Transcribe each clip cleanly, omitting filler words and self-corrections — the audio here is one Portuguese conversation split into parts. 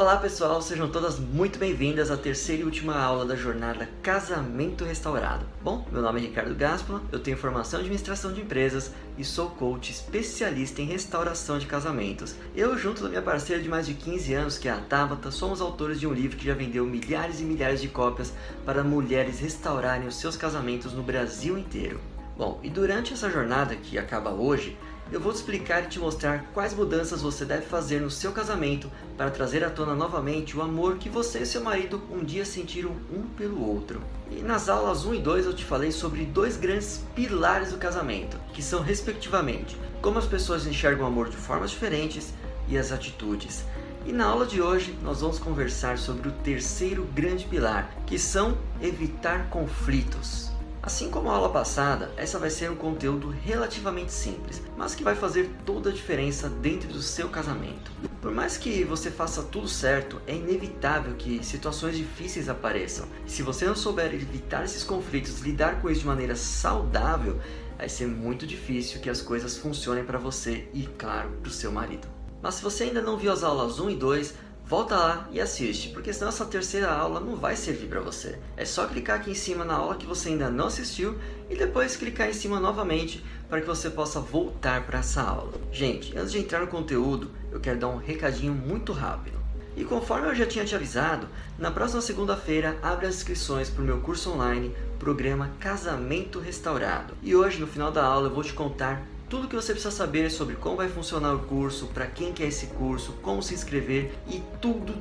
Olá pessoal, sejam todas muito bem-vindas à terceira e última aula da jornada Casamento Restaurado. Bom, meu nome é Ricardo Gaspa, eu tenho formação em administração de empresas e sou coach especialista em restauração de casamentos. Eu, junto da minha parceira de mais de 15 anos, que é a Tabata, somos autores de um livro que já vendeu milhares e milhares de cópias para mulheres restaurarem os seus casamentos no Brasil inteiro. Bom, e durante essa jornada, que acaba hoje, eu vou te explicar e te mostrar quais mudanças você deve fazer no seu casamento para trazer à tona novamente o amor que você e seu marido um dia sentiram um pelo outro. E nas aulas 1 e 2 eu te falei sobre dois grandes pilares do casamento, que são respectivamente como as pessoas enxergam o amor de formas diferentes e as atitudes. E na aula de hoje nós vamos conversar sobre o terceiro grande pilar, que são evitar conflitos. Assim como a aula passada, essa vai ser um conteúdo relativamente simples, mas que vai fazer toda a diferença dentro do seu casamento. Por mais que você faça tudo certo, é inevitável que situações difíceis apareçam. E se você não souber evitar esses conflitos, lidar com isso de maneira saudável, vai ser muito difícil que as coisas funcionem para você e, claro, para o seu marido. Mas se você ainda não viu as aulas 1 e 2, volta lá e assiste, porque senão essa terceira aula não vai servir para você. É só clicar aqui em cima na aula que você ainda não assistiu e depois clicar em cima novamente para que você possa voltar para essa aula. Gente, antes de entrar no conteúdo, eu quero dar um recadinho muito rápido. E conforme eu já tinha te avisado, na próxima segunda-feira abre as inscrições para o meu curso online, programa Casamento Restaurado. E hoje, no final da aula, eu vou te contar tudo o que você precisa saber sobre como vai funcionar o curso, para quem quer esse curso, como se inscrever e tudo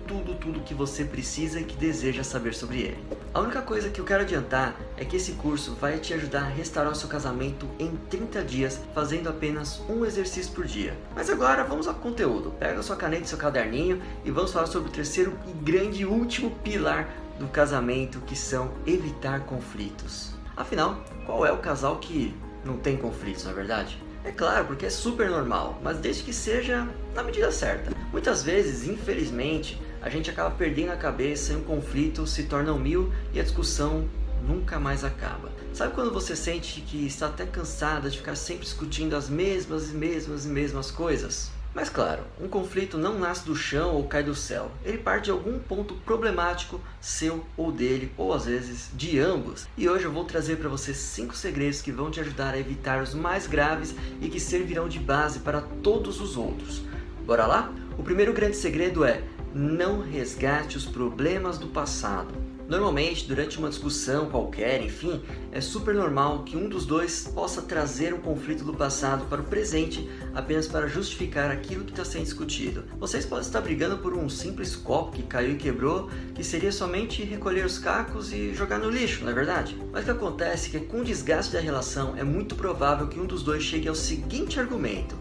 que você precisa e que deseja saber sobre ele. A única coisa que eu quero adiantar é que esse curso vai te ajudar a restaurar o seu casamento em 30 dias, fazendo apenas um exercício por dia. Mas agora vamos ao conteúdo. Pega a sua caneta e seu caderninho e vamos falar sobre o terceiro e grande e último pilar do casamento, que são evitar conflitos. Afinal, qual é o casal que não tem conflitos, não é verdade? É claro, porque é super normal, mas desde que seja na medida certa. Muitas vezes, infelizmente, a gente acaba perdendo a cabeça e um conflito se torna 1000 e a discussão nunca mais acaba. Sabe quando você sente que está até cansada de ficar sempre discutindo as mesmas coisas? Mas claro, um conflito não nasce do chão ou cai do céu. Ele parte de algum ponto problemático seu ou dele, ou às vezes de ambos. E hoje eu vou trazer para você 5 segredos que vão te ajudar a evitar os mais graves e que servirão de base para todos os outros. Bora lá? O primeiro grande segredo é: não resgate os problemas do passado. Normalmente, durante uma discussão qualquer, enfim, é super normal que um dos dois possa trazer um conflito do passado para o presente apenas para justificar aquilo que está sendo discutido. Vocês podem estar brigando por um simples copo que caiu e quebrou, que seria somente recolher os cacos e jogar no lixo, não é verdade? Mas o que acontece é que com o desgaste da relação é muito provável que um dos dois chegue ao seguinte argumento: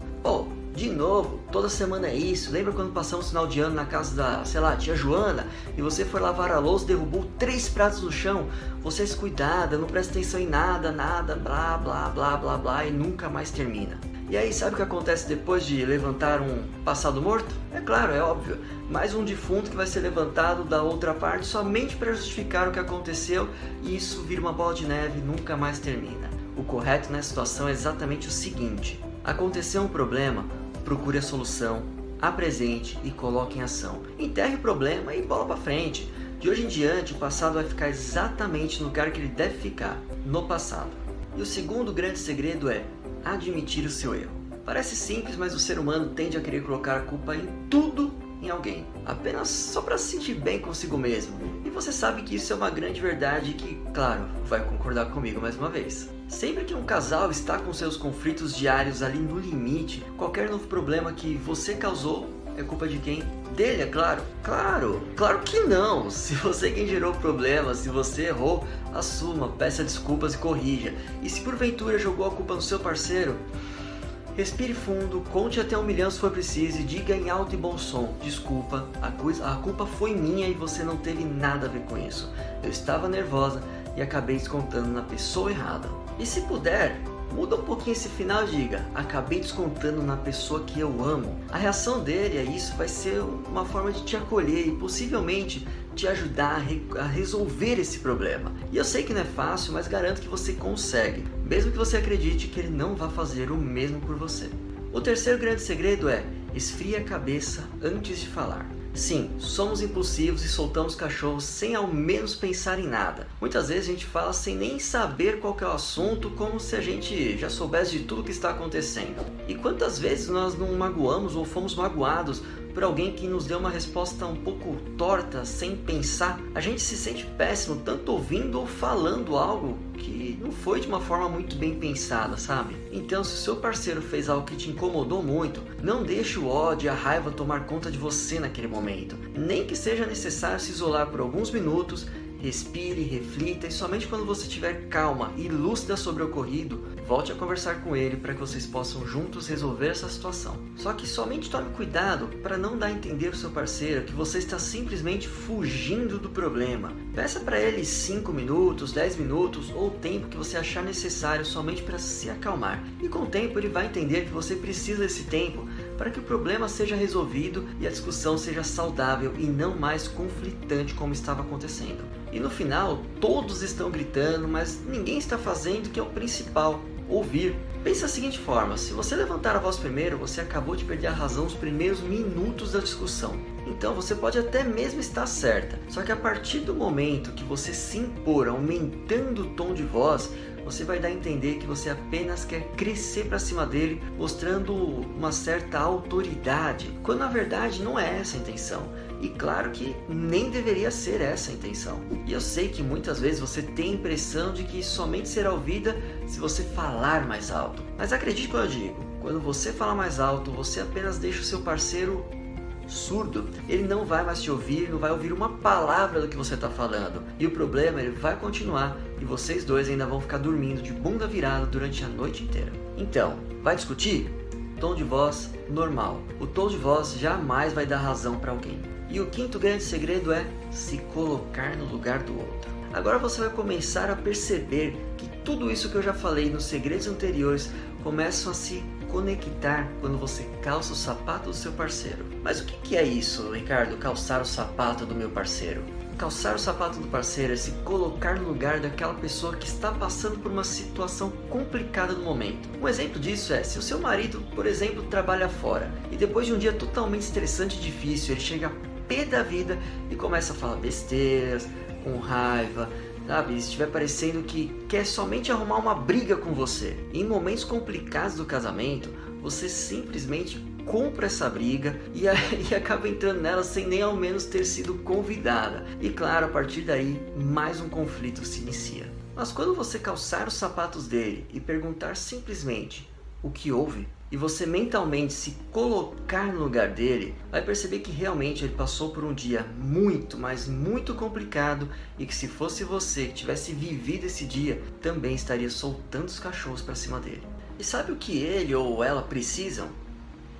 de novo, toda semana é isso. Lembra quando passamos o final de ano na casa da, tia Joana, e você foi lavar a louça, derrubou 3 pratos no chão? Você é descuidada, não presta atenção em nada, blá blá, e nunca mais termina. E aí, sabe o que acontece depois de levantar um passado morto? É claro, é óbvio, mais um defunto que vai ser levantado da outra parte somente para justificar o que aconteceu, e isso vira uma bola de neve e nunca mais termina. O correto nessa situação é exatamente o seguinte: aconteceu um problema, procure a solução, apresente e coloque em ação. Enterre o problema e bola para frente. De hoje em diante, o passado vai ficar exatamente no lugar que ele deve ficar, no passado. E o segundo grande segredo é admitir o seu erro. Parece simples, mas o ser humano tende a querer colocar a culpa em tudo em alguém, apenas só para se sentir bem consigo mesmo. E você sabe que isso é uma grande verdade e que, claro, vai concordar comigo mais uma vez. Sempre que um casal está com seus conflitos diários ali no limite, qualquer novo problema que você causou é culpa de quem? Dele, é claro. Claro que não. Se você é quem gerou o problema, se você errou, assuma, peça desculpas e corrija. E se porventura jogou a culpa no seu parceiro, respire fundo, conte até 1 milhão se for preciso e diga em alto e bom som: desculpa, a culpa foi minha e você não teve nada a ver com isso. Eu estava nervosa e acabei descontando na pessoa errada. E se puder, muda um pouquinho esse final e diga: acabei descontando na pessoa que eu amo. A reação dele a isso vai ser uma forma de te acolher e possivelmente te ajudar a resolver esse problema. E eu sei que não é fácil, mas garanto que você consegue, mesmo que você acredite que ele não vá fazer o mesmo por você. O terceiro grande segredo é: esfrie a cabeça antes de falar. Sim, somos impulsivos e soltamos cachorros sem ao menos pensar em nada. Muitas vezes a gente fala sem nem saber qual que é o assunto, como se a gente já soubesse de tudo que está acontecendo. E quantas vezes nós não magoamos ou fomos magoados por alguém que nos deu uma resposta um pouco torta, sem pensar? A gente se sente péssimo tanto ouvindo ou falando algo que não foi de uma forma muito bem pensada, sabe? Então, se o seu parceiro fez algo que te incomodou muito, não deixe o ódio e a raiva tomar conta de você naquele momento. Nem que seja necessário se isolar por alguns minutos, respire, reflita e somente quando você estiver calma e lúcida sobre o ocorrido, volte a conversar com ele para que vocês possam juntos resolver essa situação. Só que somente tome cuidado para não dar a entender ao seu parceiro que você está simplesmente fugindo do problema. Peça para ele 5 minutos, 10 minutos ou o tempo que você achar necessário somente para se acalmar. E com o tempo ele vai entender que você precisa desse tempo para que o problema seja resolvido e a discussão seja saudável e não mais conflitante como estava acontecendo. E no final, todos estão gritando, mas ninguém está fazendo o que é o principal: ouvir. Pense da seguinte forma: se você levantar a voz primeiro, você acabou de perder a razão nos primeiros minutos da discussão. Então você pode até mesmo estar certa, só que a partir do momento que você se impor aumentando o tom de voz, você vai dar a entender que você apenas quer crescer para cima dele, mostrando uma certa autoridade, quando na verdade não é essa a intenção. E claro que nem deveria ser essa a intenção. E eu sei que muitas vezes você tem a impressão de que somente será ouvida se você falar mais alto. Mas acredite quando eu digo, quando você fala mais alto, você apenas deixa o seu parceiro surdo. Ele não vai mais te ouvir, não vai ouvir uma palavra do que você está falando. E o problema, ele vai continuar e vocês dois ainda vão ficar dormindo de bunda virada durante a noite inteira. Então, vai discutir? Tom de voz normal. O tom de voz jamais vai dar razão para alguém. E o quinto grande segredo é se colocar no lugar do outro. Agora você vai começar a perceber que tudo isso que eu já falei nos segredos anteriores começam a se conectar quando você calça o sapato do seu parceiro. Mas o que é isso, Ricardo, calçar o sapato do meu parceiro? Calçar o sapato do parceiro é se colocar no lugar daquela pessoa que está passando por uma situação complicada no momento. Um exemplo disso é se o seu marido, por exemplo, trabalha fora e depois de um dia totalmente estressante e difícil, ele chega pé da vida e começa a falar besteiras, com raiva, sabe? Estiver parecendo que quer somente arrumar uma briga com você. Em momentos complicados do casamento, você simplesmente compra essa briga e acaba entrando nela sem nem ao menos ter sido convidada. E claro, a partir daí, mais um conflito se inicia. Mas quando você calçar os sapatos dele e perguntar simplesmente o que houve, e você mentalmente se colocar no lugar dele, vai perceber que realmente ele passou por um dia muito, mas muito complicado e que se fosse você que tivesse vivido esse dia, também estaria soltando os cachorros para cima dele. E sabe o que ele ou ela precisam?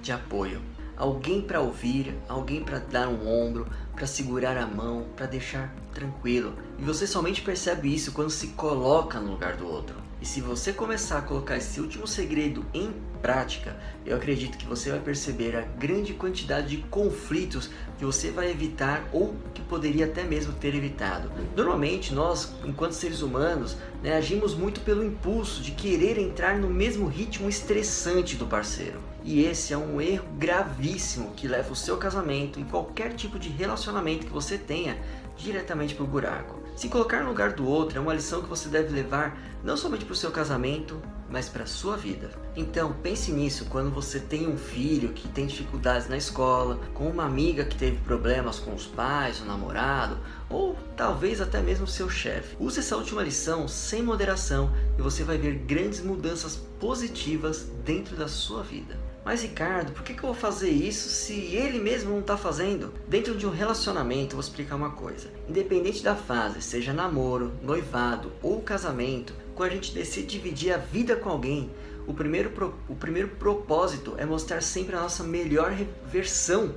De apoio. Alguém para ouvir, alguém para dar um ombro, para segurar a mão, para deixar tranquilo. E você somente percebe isso quando se coloca no lugar do outro. E se você começar a colocar esse último segredo em prática, eu acredito que você vai perceber a grande quantidade de conflitos que você vai evitar ou que poderia até mesmo ter evitado. Normalmente nós, enquanto seres humanos, agimos muito pelo impulso de querer entrar no mesmo ritmo estressante do parceiro. E esse é um erro gravíssimo que leva o seu casamento e qualquer tipo de relacionamento que você tenha diretamente para o buraco. Se colocar no lugar do outro é uma lição que você deve levar não somente para o seu casamento, mas para a sua vida. Então pense nisso quando você tem um filho que tem dificuldades na escola, com uma amiga que teve problemas com os pais, o namorado, ou talvez até mesmo seu chefe. Use essa última lição sem moderação e você vai ver grandes mudanças positivas dentro da sua vida. Mas Ricardo, por que eu vou fazer isso se ele mesmo não está fazendo? Dentro de um relacionamento, eu vou explicar uma coisa. Independente da fase, seja namoro, noivado ou casamento, quando a gente decide dividir a vida com alguém, o primeiro propósito é mostrar sempre a nossa melhor versão,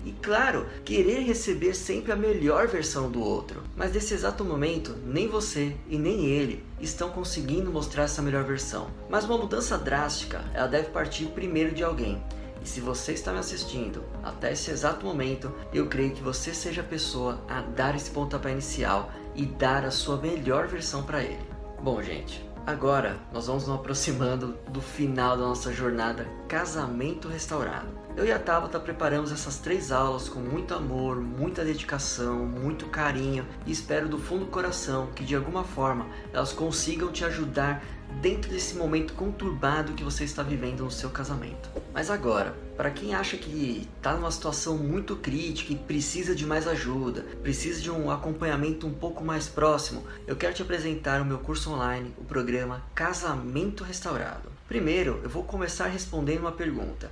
E claro, querer receber sempre a melhor versão do outro. Mas nesse exato momento, nem você e nem ele estão conseguindo mostrar essa melhor versão. Mas uma mudança drástica, ela deve partir primeiro de alguém. E se você está me assistindo até esse exato momento, eu creio que você seja a pessoa a dar esse pontapé inicial e dar a sua melhor versão para ele. Bom, gente, Agora, nós vamos nos aproximando do final da nossa jornada Casamento Restaurado. Eu e a Tabata preparamos essas 3 aulas com muito amor, muita dedicação, muito carinho e espero do fundo do coração que de alguma forma elas consigam te ajudar dentro desse momento conturbado que você está vivendo no seu casamento. Mas agora, para quem acha que está numa situação muito crítica e precisa de mais ajuda, precisa de um acompanhamento um pouco mais próximo, eu quero te apresentar o meu curso online, o programa Casamento Restaurado. Primeiro, eu vou começar respondendo uma pergunta.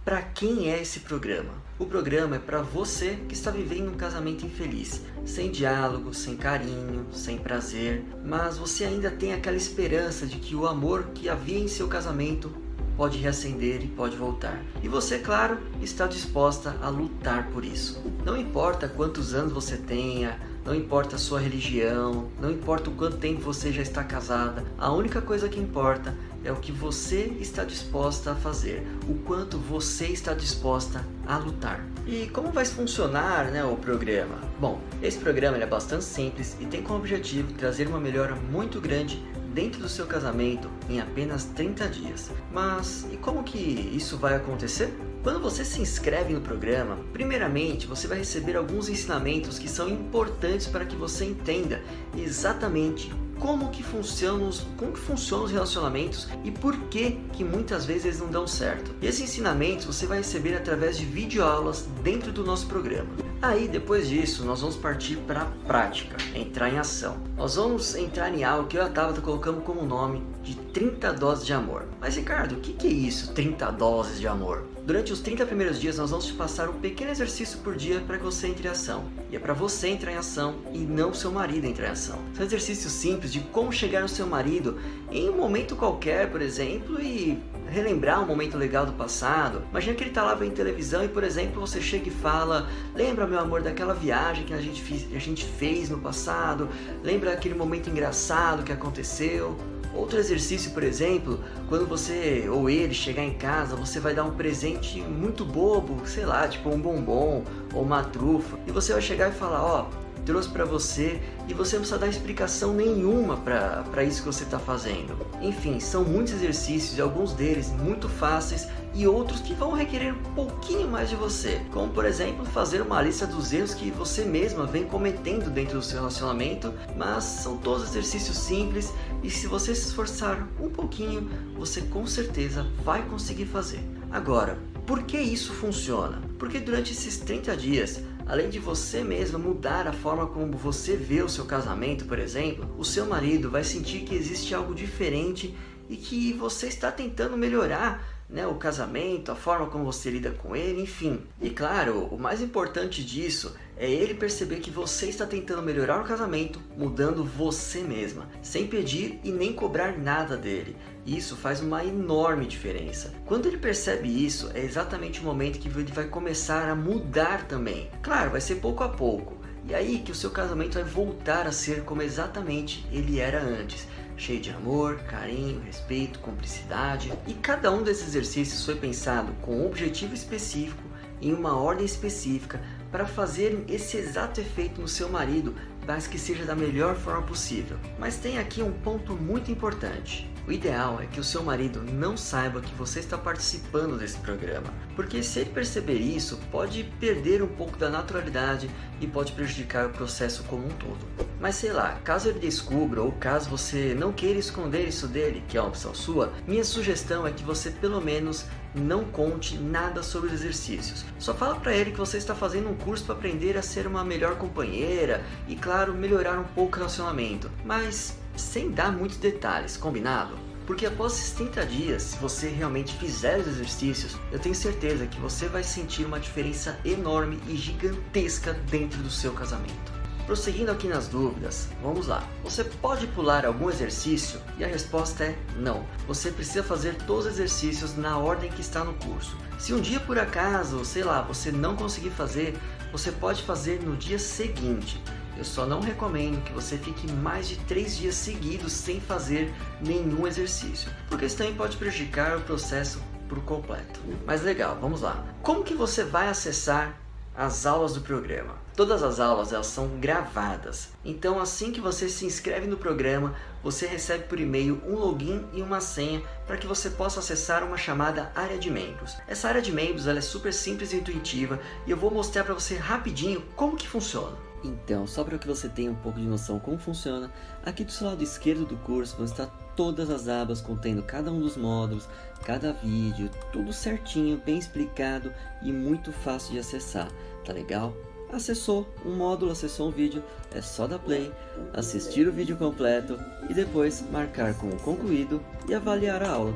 Para quem é esse programa? O programa é para você que está vivendo um casamento infeliz, sem diálogo, sem carinho, sem prazer, mas você ainda tem aquela esperança de que o amor que havia em seu casamento pode reacender e pode voltar. E você, claro, está disposta a lutar por isso. Não importa quantos anos você tenha, não importa a sua religião, não importa o quanto tempo você já está casada, a única coisa que importa é o que você está disposta a fazer, o quanto você está disposta a lutar. E como vai funcionar, o programa? Bom, esse programa é bastante simples e tem como objetivo trazer uma melhora muito grande dentro do seu casamento em apenas 30 dias. Mas e como que isso vai acontecer? Quando você se inscreve no programa, primeiramente você vai receber alguns ensinamentos que são importantes para que você entenda exatamente como que funcionam os relacionamentos e por que muitas vezes eles não dão certo. E esses ensinamentos você vai receber através de videoaulas dentro do nosso programa. Aí, depois disso, nós vamos partir para a prática, entrar em ação. Nós vamos entrar em algo que eu e a Tabata colocamos como nome de 30 doses de amor. Mas Ricardo, o que é isso, 30 doses de amor? Durante os 30 primeiros dias nós vamos te passar um pequeno exercício por dia para que você entre em ação. E é para você entrar em ação e não seu marido entrar em ação. São exercícios simples de como chegar no seu marido em um momento qualquer, por exemplo, e relembrar um momento legal do passado. Imagina que ele está lá vendo televisão e, por exemplo, você chega e fala: lembra, meu amor, daquela viagem que a gente fez no passado? Lembra aquele momento engraçado que aconteceu? Outro exercício, por exemplo, quando você ou ele chegar em casa, você vai dar um presente muito bobo, sei lá, tipo um bombom ou uma trufa, e você vai chegar e falar: ó, trouxe para você, e você não precisa dar explicação nenhuma para isso que você está fazendo. Enfim, são muitos exercícios e alguns deles muito fáceis e outros que vão requerer um pouquinho mais de você, como por exemplo fazer uma lista dos erros que você mesma vem cometendo dentro do seu relacionamento, mas são todos exercícios simples e se você se esforçar um pouquinho, você com certeza vai conseguir fazer. Agora, por que isso funciona? Porque durante esses 30 dias, além de você mesma mudar a forma como você vê o seu casamento, por exemplo, o seu marido vai sentir que existe algo diferente e que você está tentando melhorar, o casamento, a forma como você lida com ele, enfim. E claro, o mais importante disso é ele perceber que você está tentando melhorar o casamento, mudando você mesma, sem pedir e nem cobrar nada dele. Isso faz uma enorme diferença. Quando ele percebe isso, é exatamente o momento que ele vai começar a mudar também. Claro, vai ser pouco a pouco. E aí que o seu casamento vai voltar a ser como exatamente ele era antes. Cheio de amor, carinho, respeito, cumplicidade. E cada um desses exercícios foi pensado com um objetivo específico, em uma ordem específica, para fazer esse exato efeito no seu marido, mas que seja da melhor forma possível. Mas tem aqui um ponto muito importante. O ideal é que o seu marido não saiba que você está participando desse programa, porque se ele perceber isso, pode perder um pouco da naturalidade e pode prejudicar o processo como um todo. Mas sei lá, caso ele descubra ou caso você não queira esconder isso dele, que é uma opção sua, minha sugestão é que você pelo menos não conte nada sobre os exercícios. Só fala para ele que você está fazendo um curso para aprender a ser uma melhor companheira e, claro, melhorar um pouco o relacionamento, mas sem dar muitos detalhes, combinado? Porque após esses 30 dias, se você realmente fizer os exercícios, eu tenho certeza que você vai sentir uma diferença enorme e gigantesca dentro do seu casamento. Prosseguindo aqui nas dúvidas, vamos lá. Você pode pular algum exercício? E a resposta é não. Você precisa fazer todos os exercícios na ordem que está no curso. Se um dia por acaso, sei lá, você não conseguir fazer, você pode fazer no dia seguinte. Eu só não recomendo que você fique mais de 3 dias seguidos sem fazer nenhum exercício, porque isso também pode prejudicar o processo por completo. Mas legal, vamos lá. Como que você vai acessar as aulas do programa. Todas as aulas elas são gravadas, então assim que você se inscreve no programa, você recebe por e-mail um login e uma senha para que você possa acessar uma chamada área de membros. Essa área de membros ela é super simples e intuitiva e eu vou mostrar para você rapidinho como que funciona. Então, só para que você tenha um pouco de noção como funciona, aqui do seu lado esquerdo do curso vão estar todas as abas contendo cada um dos módulos, cada vídeo, tudo certinho, bem explicado e muito fácil de acessar, tá legal? Acessou um módulo, acessou um vídeo, é só dar play, assistir o vídeo completo e depois marcar como concluído e avaliar a aula.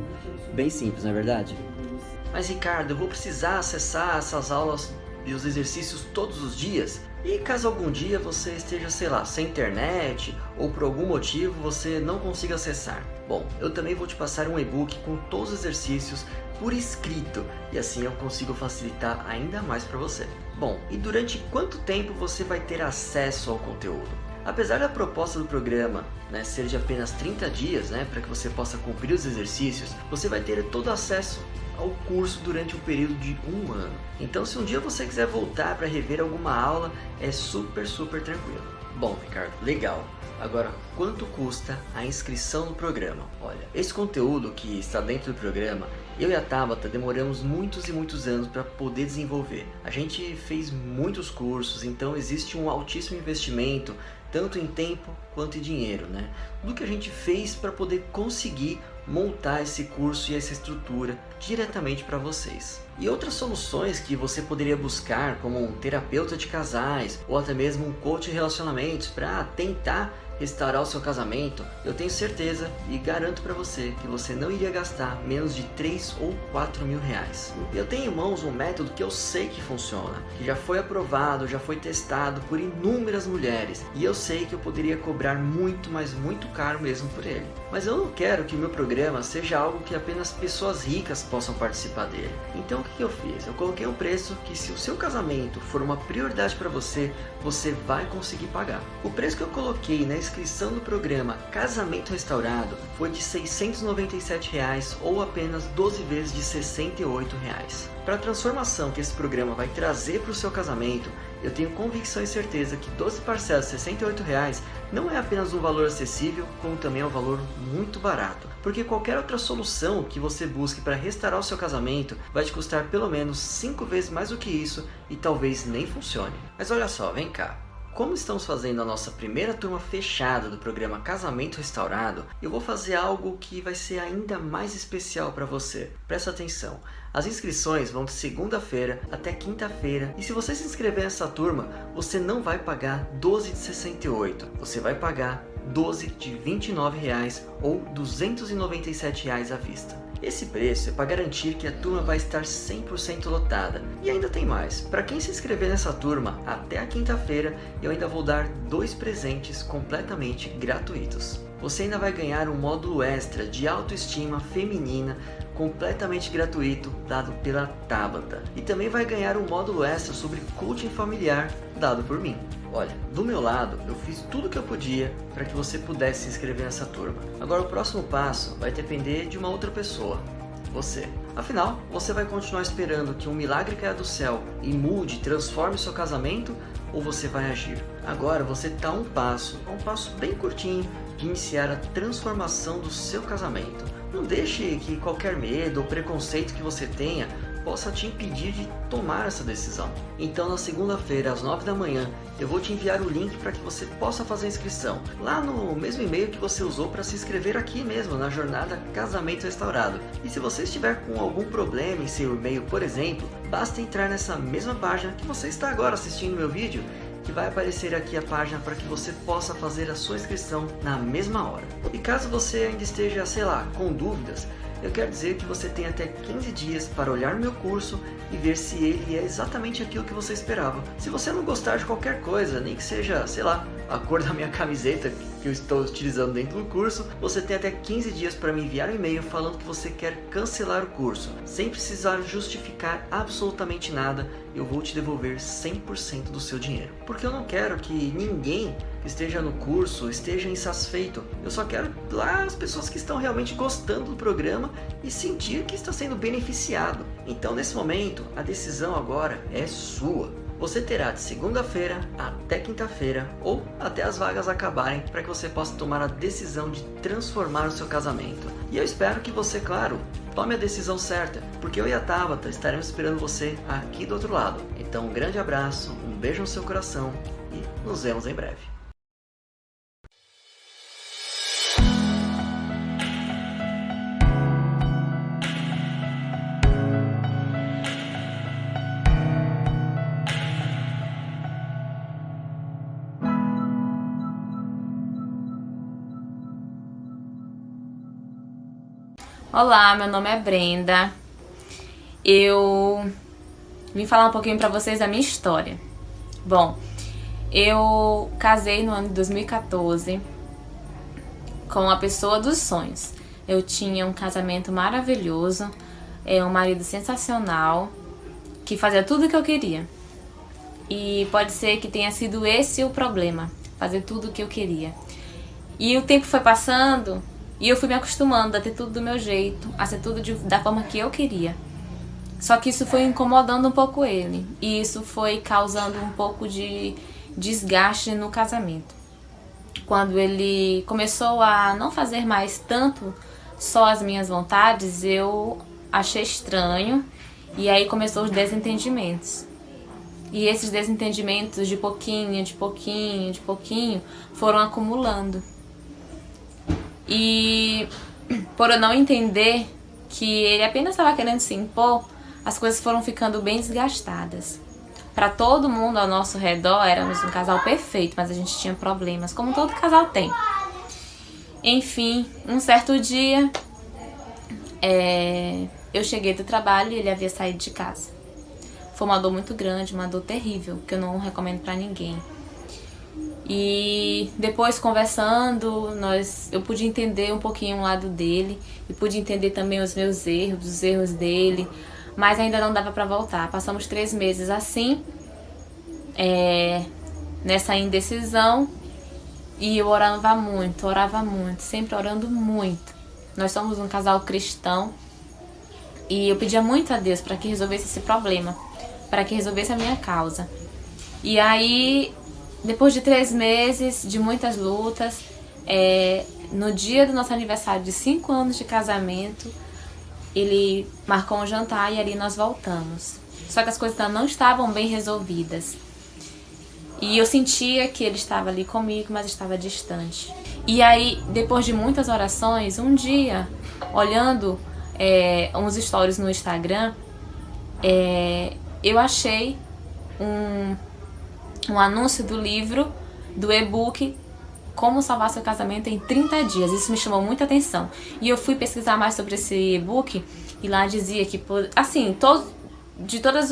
Bem simples, não é verdade? Mas Ricardo, eu vou precisar acessar essas aulas e os exercícios todos os dias? E caso algum dia você esteja, sei lá, sem internet ou por algum motivo você não consiga acessar? Bom, eu também vou te passar um e-book com todos os exercícios por escrito e assim eu consigo facilitar ainda mais para você. Bom, e durante quanto tempo você vai ter acesso ao conteúdo? Apesar da proposta do programa ser de apenas 30 dias, para que você possa cumprir os exercícios, você vai ter todo acesso ao curso durante um período de 1 ano. Então se um dia você quiser voltar para rever alguma aula, é super tranquilo. Bom, Ricardo, legal. Agora, quanto custa a inscrição no programa? Olha, esse conteúdo que está dentro do programa, eu e a Tabata demoramos muitos e muitos anos para poder desenvolver. A gente fez muitos cursos, então existe um altíssimo investimento, tanto em tempo quanto em dinheiro, do que a gente fez para poder conseguir montar esse curso e essa estrutura diretamente para vocês. E outras soluções que você poderia buscar, como um terapeuta de casais ou até mesmo um coach de relacionamentos para tentar restaurar o seu casamento, eu tenho certeza e garanto para você que você não iria gastar menos de 3 ou 4 mil reais. Eu tenho em mãos um método que eu sei que funciona, que já foi aprovado, já foi testado por inúmeras mulheres e eu sei que eu poderia cobrar muito, mas muito caro mesmo por ele. Mas eu não quero que o meu programa seja algo que apenas pessoas ricas possam participar dele. Então o que eu fiz? Eu coloquei um preço que, se o seu casamento for uma prioridade para você, você vai conseguir pagar. O preço que eu coloquei na inscrição do programa Casamento Restaurado foi de R$ 697 ou apenas 12 vezes de R$ 68. Para a transformação que esse programa vai trazer para o seu casamento, eu tenho convicção e certeza que 12 parcelas de R$ 68 não é apenas um valor acessível, como também é um valor muito barato. Porque qualquer outra solução que você busque para restaurar o seu casamento vai te custar pelo menos 5 vezes mais do que isso e talvez nem funcione. Mas olha só, vem cá. Como estamos fazendo a nossa primeira turma fechada do programa Casamento Restaurado, eu vou fazer algo que vai ser ainda mais especial para você. Presta atenção, as inscrições vão de segunda-feira até quinta-feira e se você se inscrever nessa turma, você não vai pagar 12 de 68, você vai pagar 12 de R$ 29 ou R$ 297 à vista. Esse preço é para garantir que a turma vai estar 100% lotada. E ainda tem mais, para quem se inscrever nessa turma até a quinta-feira, eu ainda vou dar 2 presentes completamente gratuitos. Você ainda vai ganhar um módulo extra de autoestima feminina completamente gratuito dado pela Tabata. E também vai ganhar um módulo extra sobre coaching familiar dado por mim. Olha, do meu lado, eu fiz tudo o que eu podia para que você pudesse se inscrever nessa turma. Agora o próximo passo vai depender de uma outra pessoa, você. Afinal, você vai continuar esperando que um milagre caia do céu e mude, transforme seu casamento, ou você vai agir? Agora você está a um passo bem curtinho de iniciar a transformação do seu casamento. Não deixe que qualquer medo ou preconceito que você tenha possa te impedir de tomar essa decisão. Então na segunda-feira às 9 da manhã eu vou te enviar o link para que você possa fazer a inscrição lá no mesmo e-mail que você usou para se inscrever aqui mesmo na jornada Casamento Restaurado. E se você estiver com algum problema em seu e-mail, por exemplo, basta entrar nessa mesma página que você está agora assistindo meu vídeo, que vai aparecer aqui a página para que você possa fazer a sua inscrição na mesma hora. E caso você ainda esteja, sei lá, com dúvidas, eu quero dizer que você tem até 15 dias para olhar meu curso e ver se ele é exatamente aquilo que você esperava. Se você não gostar de qualquer coisa, nem que seja, sei lá, a cor da minha camiseta que eu estou utilizando dentro do curso, você tem até 15 dias para me enviar um e-mail falando que você quer cancelar o curso. Sem precisar justificar absolutamente nada, eu vou te devolver 100% do seu dinheiro. Porque eu não quero que ninguém que esteja no curso esteja insatisfeito. Eu só quero lá as pessoas que estão realmente gostando do programa e sentir que está sendo beneficiado. Então nesse momento, a decisão agora é sua. Você terá de segunda-feira até quinta-feira ou até as vagas acabarem para que você possa tomar a decisão de transformar o seu casamento. E eu espero que você, claro, tome a decisão certa, porque eu e a Tabata estaremos esperando você aqui do outro lado. Então um grande abraço, um beijo no seu coração e nos vemos em breve. Olá, meu nome é Brenda. Eu vim falar um pouquinho pra vocês da minha história. Bom, eu casei no ano de 2014 com a pessoa dos sonhos. Eu tinha um casamento maravilhoso, um marido sensacional, que fazia tudo o que eu queria. E pode ser que tenha sido esse o problema, fazer tudo o que eu queria. E o tempo foi passando e eu fui me acostumando a ter tudo do meu jeito, a ser tudo da forma que eu queria. Só que isso foi incomodando um pouco ele. E isso foi causando um pouco de desgaste no casamento. Quando ele começou a não fazer mais tanto só as minhas vontades, eu achei estranho. E aí começou os desentendimentos. E esses desentendimentos de pouquinho, de pouquinho, de pouquinho foram acumulando. E por eu não entender que ele apenas estava querendo se impor, as coisas foram ficando bem desgastadas. Para todo mundo ao nosso redor, éramos um casal perfeito, mas a gente tinha problemas, como todo casal tem. Enfim, um certo dia, eu cheguei do trabalho e ele havia saído de casa. Foi uma dor muito grande, uma dor terrível, que eu não recomendo para ninguém. E depois conversando, eu pude entender um pouquinho o lado dele e pude entender também os meus erros, os erros dele, mas ainda não dava para voltar. Passamos 3 meses assim, nessa indecisão, e eu orava muito, sempre orando muito. Nós somos um casal cristão e eu pedia muito a Deus para que resolvesse esse problema, para que resolvesse a minha causa. E aí, depois de 3 meses de muitas lutas, no dia do nosso aniversário de 5 anos de casamento, ele marcou um jantar e ali nós voltamos. Só que as coisas não estavam bem resolvidas. E eu sentia que ele estava ali comigo, mas estava distante. E aí, depois de muitas orações, um dia, olhando uns stories no Instagram, eu achei um anúncio do livro, do e-book Como Salvar Seu Casamento em 30 Dias. Isso me chamou muita atenção. E eu fui pesquisar mais sobre esse e-book e lá dizia que, assim, de todos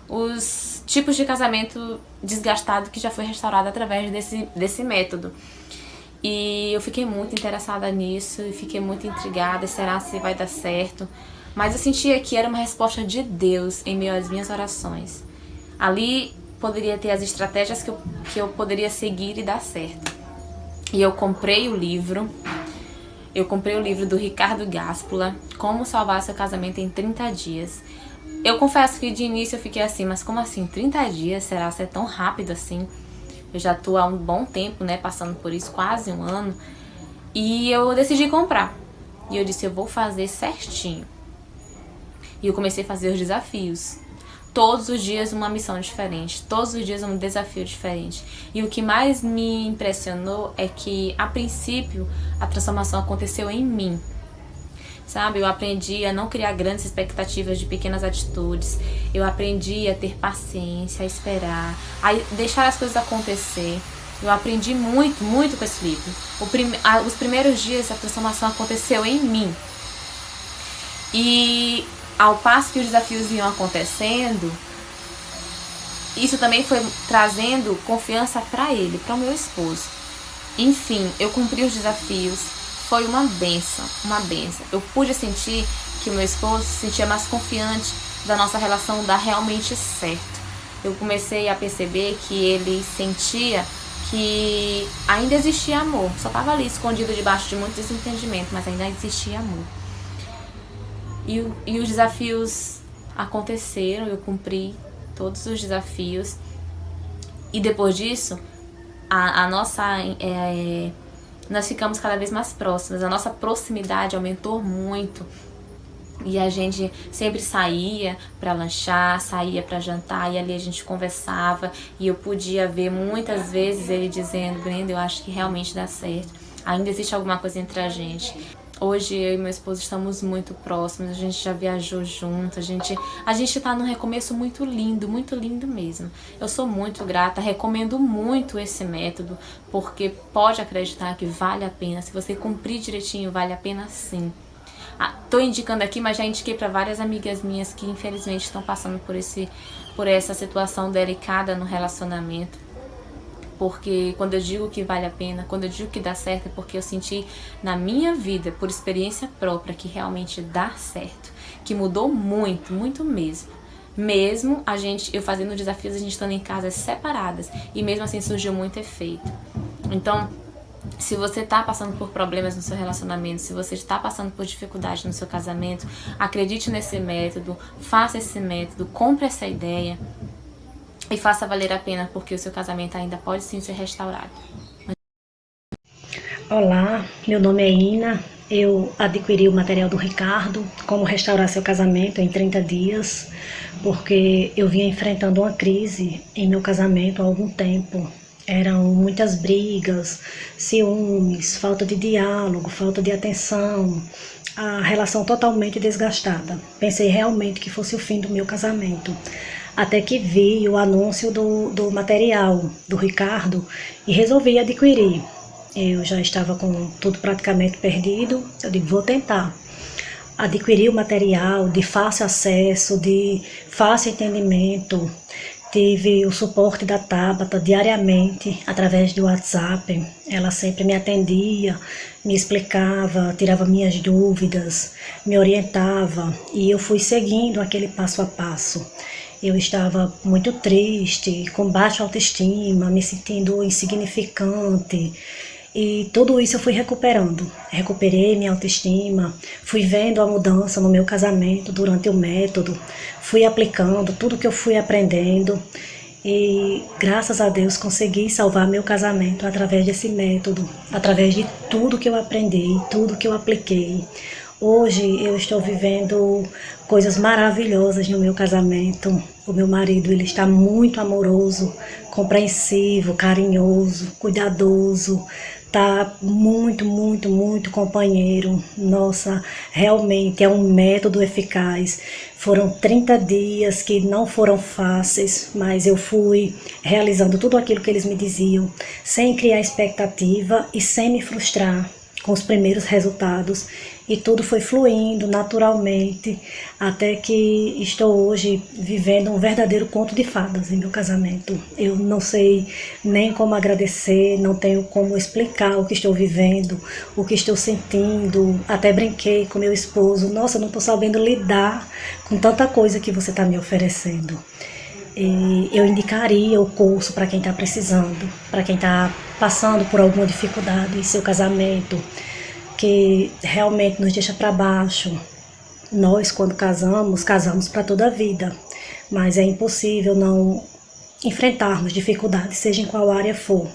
os tipos de casamento desgastado que já foi restaurado através desse método. E eu fiquei muito interessada nisso e fiquei muito intrigada. Será se vai dar certo? Mas eu sentia que era uma resposta de Deus em meio às minhas orações. Ali poderia ter as estratégias que eu poderia seguir e dar certo. E eu comprei o livro. Eu comprei o livro do Ricardo Gáspula, Como Salvar Seu Casamento em 30 Dias. Eu confesso que de início eu fiquei assim, mas como assim 30 dias? Será que é tão rápido assim? Eu já tô há um bom tempo, né, passando por isso, quase 1 ano. E eu decidi comprar. E eu disse, eu vou fazer certinho. E eu comecei a fazer os desafios. Todos os dias uma missão diferente, todos os dias um desafio diferente. E o que mais me impressionou é que, a princípio, a transformação aconteceu em mim. Sabe, eu aprendi a não criar grandes expectativas de pequenas atitudes. Eu aprendi a ter paciência, a esperar, a deixar as coisas acontecer. Eu aprendi muito, muito com esse livro. Os primeiros dias a transformação aconteceu em mim. E ao passo que os desafios iam acontecendo, isso também foi trazendo confiança para ele, para o meu esposo. Enfim, eu cumpri os desafios. Foi uma bênção, uma bênção. Eu pude sentir que o meu esposo se sentia mais confiante da nossa relação dar realmente certo. Eu comecei a perceber que ele sentia que ainda existia amor. Só estava ali escondido debaixo de muito desentendimento, mas ainda existia amor. E os desafios aconteceram, eu cumpri todos os desafios. E depois disso, nós ficamos cada vez mais próximas, a nossa proximidade aumentou muito. E a gente sempre saía para lanchar, saía para jantar, e ali a gente conversava, e eu podia ver muitas vezes ele dizendo: Brenda, eu acho que realmente dá certo, ainda existe alguma coisa entre a gente. Hoje eu e meu esposo estamos muito próximos, a gente já viajou junto, a gente tá num recomeço muito lindo mesmo. Eu sou muito grata, recomendo muito esse método, porque pode acreditar que vale a pena, se você cumprir direitinho, vale a pena sim. Tô indicando aqui, mas já indiquei para várias amigas minhas que infelizmente estão passando por essa situação delicada no relacionamento. Porque quando eu digo que vale a pena, quando eu digo que dá certo, é porque eu senti na minha vida, por experiência própria, que realmente dá certo. Que mudou muito, muito mesmo. Mesmo eu fazendo desafios, a gente estando em casas separadas. E mesmo assim surgiu muito efeito. Então, se você está passando por problemas no seu relacionamento, se você está passando por dificuldade no seu casamento, acredite nesse método, faça esse método, compre essa ideia e faça valer a pena, porque o seu casamento ainda pode sim ser restaurado. Olá, meu nome é Ina, eu adquiri o material do Ricardo, Como Restaurar Seu Casamento em 30 Dias, porque eu vinha enfrentando uma crise em meu casamento há algum tempo. Eram muitas brigas, ciúmes, falta de diálogo, falta de atenção, a relação totalmente desgastada. Pensei realmente que fosse o fim do meu casamento. Até que vi o anúncio do material do Ricardo e resolvi adquirir. Eu já estava com tudo praticamente perdido, eu digo, vou tentar. Adquiri o material de fácil acesso, de fácil entendimento. Tive o suporte da Tabata diariamente, através do WhatsApp. Ela sempre me atendia, me explicava, tirava minhas dúvidas, me orientava, e eu fui seguindo aquele passo a passo. Eu estava muito triste, com baixa autoestima, me sentindo insignificante. E tudo isso eu fui recuperando. Recuperei minha autoestima, fui vendo a mudança no meu casamento durante o método, fui aplicando tudo que eu fui aprendendo e, graças a Deus, consegui salvar meu casamento através desse método, através de tudo que eu aprendi, tudo que eu apliquei. Hoje eu estou vivendo coisas maravilhosas no meu casamento. O meu marido, ele está muito amoroso, compreensivo, carinhoso, cuidadoso, tá muito, muito, muito companheiro. Nossa, realmente é um método eficaz. Foram 30 dias que não foram fáceis, mas eu fui realizando tudo aquilo que eles me diziam, sem criar expectativa e sem me frustrar com os primeiros resultados, e tudo foi fluindo naturalmente, até que estou hoje vivendo um verdadeiro conto de fadas em meu casamento. Eu não sei nem como agradecer, não tenho como explicar o que estou vivendo, o que estou sentindo. Até brinquei com meu esposo: nossa, eu não estou sabendo lidar com tanta coisa que você está me oferecendo. E eu indicaria o curso para quem está precisando, para quem está passando por alguma dificuldade em seu casamento, que realmente nos deixa para baixo. Nós, quando casamos para toda a vida, mas é impossível não enfrentarmos dificuldades, seja em qual área for,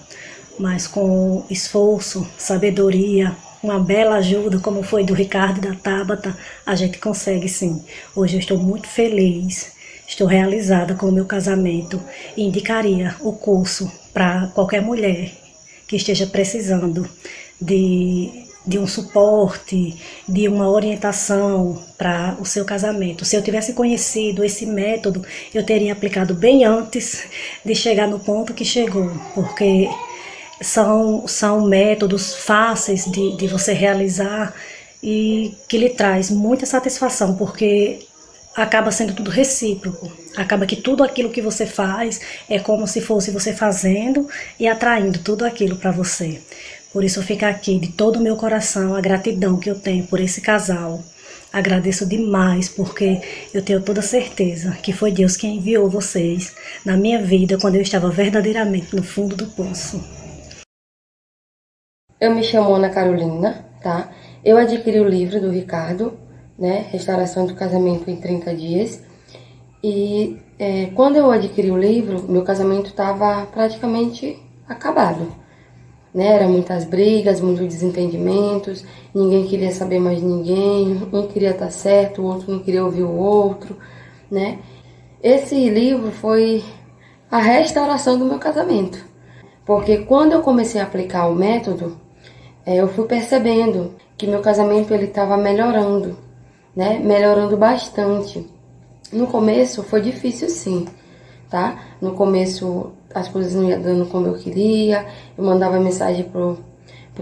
mas com esforço, sabedoria, uma bela ajuda, como foi do Ricardo e da Tabata, a gente consegue sim. Hoje eu estou muito feliz, estou realizada com o meu casamento e indicaria o curso para qualquer mulher que esteja precisando de um suporte, de uma orientação para o seu casamento. Se eu tivesse conhecido esse método, eu teria aplicado bem antes de chegar no ponto que chegou, porque são métodos fáceis de você realizar e que lhe traz muita satisfação, porque acaba sendo tudo recíproco. Acaba que tudo aquilo que você faz é como se fosse você fazendo e atraindo tudo aquilo para você. Por isso fica aqui de todo o meu coração a gratidão que eu tenho por esse casal. Agradeço demais, porque eu tenho toda certeza que foi Deus quem enviou vocês na minha vida quando eu estava verdadeiramente no fundo do poço. Eu me chamo Ana Carolina, tá? Eu adquiri o livro do Ricardo, né? Restauração do Casamento em 30 Dias. E quando eu adquiri o livro, meu casamento estava praticamente acabado, né? Eram muitas brigas, muitos desentendimentos, ninguém queria saber mais de ninguém, um queria estar certo, o outro não queria ouvir o outro, né? Esse livro foi a restauração do meu casamento, porque quando eu comecei a aplicar o método, eu fui percebendo que meu casamento ele estava melhorando, né? Melhorando bastante. No começo foi difícil sim, tá? No começo as coisas não iam dando como eu queria, eu mandava mensagem pro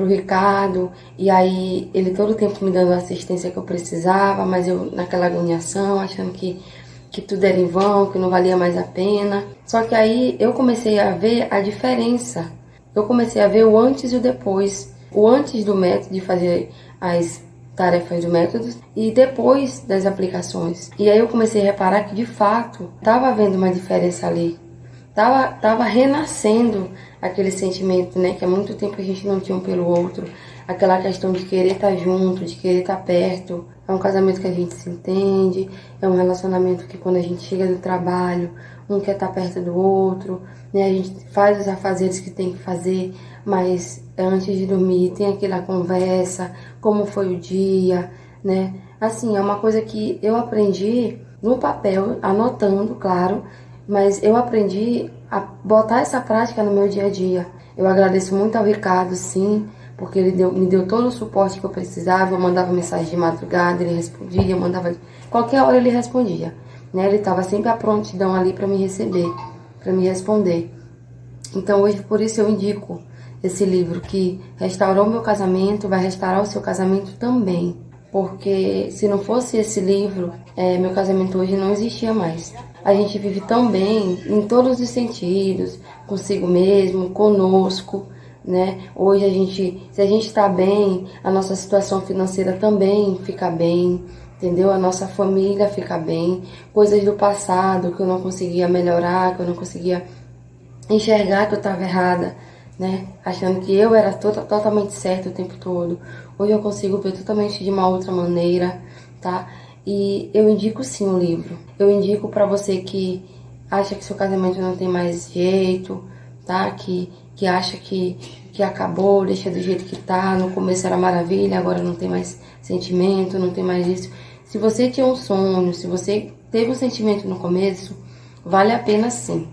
Ricardo, e aí ele todo o tempo me dando a assistência que eu precisava, mas eu naquela agoniação, achando que tudo era em vão, que não valia mais a pena. Só que aí eu comecei a ver a diferença, eu comecei a ver o antes e o depois. O antes do método, de fazer as tarefas do método, e depois das aplicações. E aí eu comecei a reparar que de fato estava havendo uma diferença ali. Tava renascendo aquele sentimento, né, que há muito tempo a gente não tinha um pelo outro, aquela questão de querer estar junto, de querer estar perto. É um casamento que a gente se entende, é um relacionamento que quando a gente chega do trabalho, um quer estar perto do outro, né, a gente faz os afazeres que tem que fazer, mas antes de dormir tem aquela conversa, como foi o dia, né? Assim, é uma coisa que eu aprendi no papel, anotando, claro, mas eu aprendi a botar essa prática no meu dia a dia. Eu agradeço muito ao Ricardo, sim, porque ele me deu todo o suporte que eu precisava. Eu mandava mensagem de madrugada, ele respondia, eu mandava... Qualquer hora ele respondia, né? Ele estava sempre à prontidão ali para me receber, para me responder. Então hoje, por isso eu indico esse livro que restaurou meu casamento, vai restaurar o seu casamento também. Porque se não fosse esse livro, meu casamento hoje não existia mais. A gente vive tão bem em todos os sentidos, consigo mesmo, conosco, né? Hoje se a gente está bem, a nossa situação financeira também fica bem, entendeu? A nossa família fica bem. Coisas do passado que eu não conseguia melhorar, que eu não conseguia enxergar que eu estava errada, né? Achando que eu era totalmente certa o tempo todo. Hoje eu consigo ver totalmente de uma outra maneira, tá? E eu indico sim o livro. Eu indico para você que acha que seu casamento não tem mais jeito, tá? Que acha que acabou, deixa do jeito que tá. No começo era maravilha, agora não tem mais sentimento, não tem mais isso. Se você tinha um sonho, se você teve um sentimento no começo, vale a pena sim.